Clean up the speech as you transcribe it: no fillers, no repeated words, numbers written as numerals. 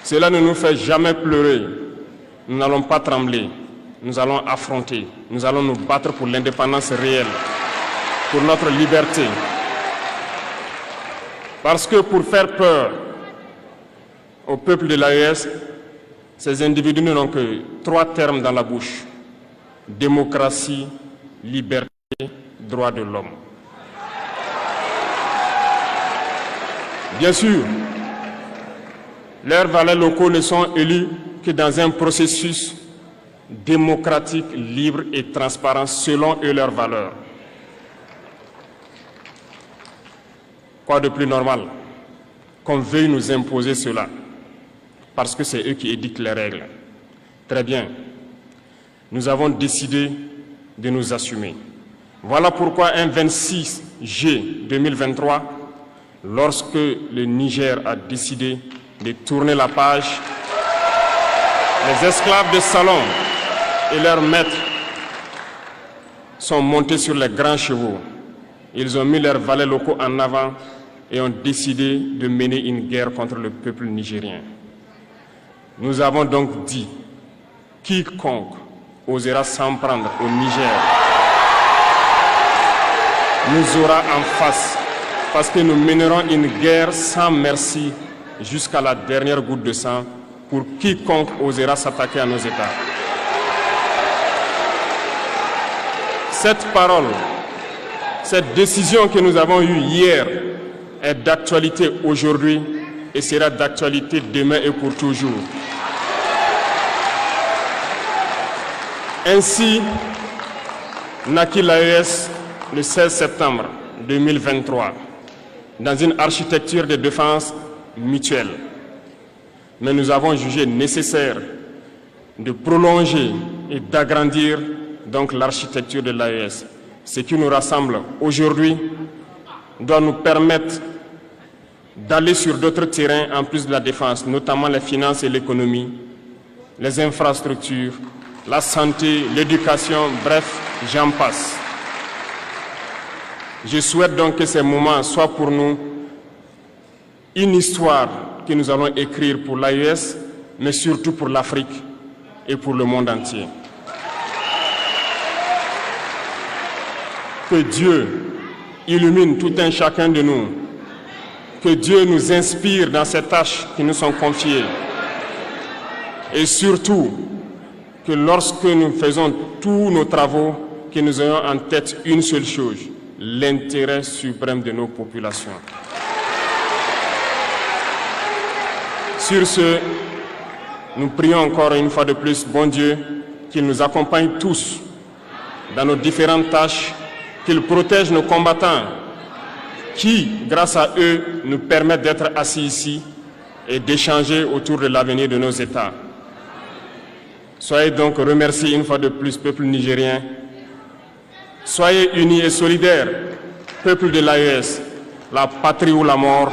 Cela ne nous fait jamais pleurer. Nous n'allons pas trembler. Nous allons affronter. Nous allons nous battre pour l'indépendance réelle, pour notre liberté. Parce que pour faire peur au peuple de l'AES, ces individus n'ont que 3 termes dans la bouche: démocratie, liberté, droits de l'homme. Bien sûr, leurs valets locaux ne sont élus que dans un processus démocratique, libre et transparent selon eux leurs valeurs. Quoi de plus normal qu'on veuille nous imposer cela, parce que c'est eux qui édictent les règles. Très bien, nous avons décidé de nous assumer. Voilà pourquoi un 26 juillet 2023, lorsque le Niger a décidé de tourner la page, les esclaves de salon et leurs maîtres sont montés sur les grands chevaux. Ils ont mis leurs valets locaux en avant et ont décidé de mener une guerre contre le peuple nigérien. Nous avons donc dit, quiconque osera s'en prendre au Niger nous aura en face, parce que nous mènerons une guerre sans merci jusqu'à la dernière goutte de sang pour quiconque osera s'attaquer à nos États. Cette parole, cette décision que nous avons eue hier est d'actualité aujourd'hui et sera d'actualité demain et pour toujours. Ainsi naquit l'AES le 16 septembre 2023 dans une architecture de défense mutuelle. Mais nous avons jugé nécessaire de prolonger et d'agrandir donc l'architecture de l'AES. Ce qui nous rassemble aujourd'hui doit nous permettre d'aller sur d'autres terrains en plus de la défense, notamment les finances et l'économie, les infrastructures, la santé, l'éducation, bref, j'en passe. Je souhaite donc que ces moments soient pour nous une histoire que nous allons écrire pour l'AES, mais surtout pour l'Afrique et pour le monde entier. Que Dieu illumine tout un chacun de nous. Que Dieu nous inspire dans ces tâches qui nous sont confiées. Et surtout, que lorsque nous faisons tous nos travaux, que nous ayons en tête une seule chose, l'intérêt suprême de nos populations. Sur ce, nous prions encore une fois de plus, bon Dieu, qu'il nous accompagne tous dans nos différentes tâches, qu'il protège nos combattants qui, grâce à eux, nous permettent d'être assis ici et d'échanger autour de l'avenir de nos États. Soyez donc remerciés une fois de plus, peuple nigérien. Soyez unis et solidaires, peuple de l'AES, la patrie ou la mort.